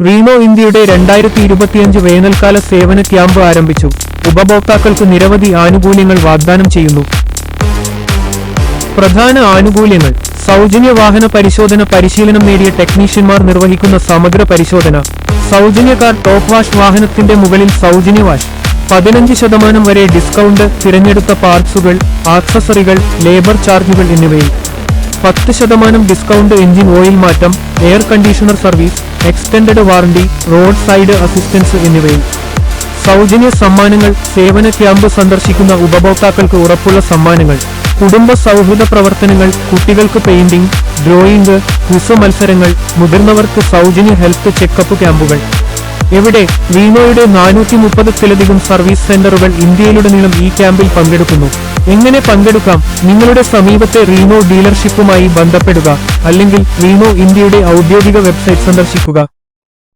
Reno ഇന്ത്യയുടെ 2025 വേനൽക്കാല സേവന ക്യാമ്പ് ആരംഭിച്ചു. ഉപഭോക്താക്കൾക്ക് നിരവധി ആനുകൂല്യങ്ങൾ വാഗ്ദാനം ചെയ്യുന്നു. പ്രധാന ആനുകൂല്യങ്ങൾ: സൗജന്യ വാഹന പരിശോധന, പരിശീലനം നേടിയ ടെക്നീഷ്യന്മാർ നിർവഹിക്കുന്ന സമഗ്ര പരിശോധന, സൗജന്യ കാർ ടോപ്പ് വാഷ്, വാഹനത്തിന്റെ മുകളിൽ സൗജന്യ വാഷ്, 15% വരെ ഡിസ്കൗണ്ട്, തിരഞ്ഞെടുത്ത പാർട്സുകൾ, ആക്സസറികൾ, ലേബർ ചാർജുകൾ എന്നിവയിൽ 10% ഡിസ്കൗണ്ട്, എഞ്ചിൻ ഓയിൽ മാറ്റം, air conditioner service, extended warranty, road side assistance എന്നിവയിൽ സൗജന്യ സമ്മാനങ്ങൾ. സേവന ക്യാമ്പ് സന്ദർശിക്കുന്ന ഉപഭോക്താക്കൾക്ക് ഉറപ്പുള്ള സമ്മാനങ്ങൾ: കുടുംബ സൗഹൃദ പ്രവർത്തനങ്ങൾ, കുട്ടികൾക്ക് പെയിന്റിംഗ്, ഡ്രോയിംഗ്, ക്വിസ് മത്സരങ്ങൾ, മുതിർന്നവർക്ക് സൗജന്യ ഹെൽത്ത് ചെക്കപ്പ് ക്യാമ്പുകൾ. എവിടെ? റീനോയുടെ 430-ത്തിലധികം സർവീസ് സെന്ററുകൾ ഇന്ത്യയിലുടനീളം ഈ ക്യാമ്പിൽ പങ്കെടുക്കുന്നു. എങ്ങനെ പങ്കെടുക്കാം? നിങ്ങളുടെ സമീപത്തെ റീനോ ഡീലർഷിപ്പുമായി ബന്ധപ്പെടുക, അല്ലെങ്കിൽ റീനോ ഇന്ത്യയുടെ ഔദ്യോഗിക വെബ്സൈറ്റ് സന്ദർശിക്കുക.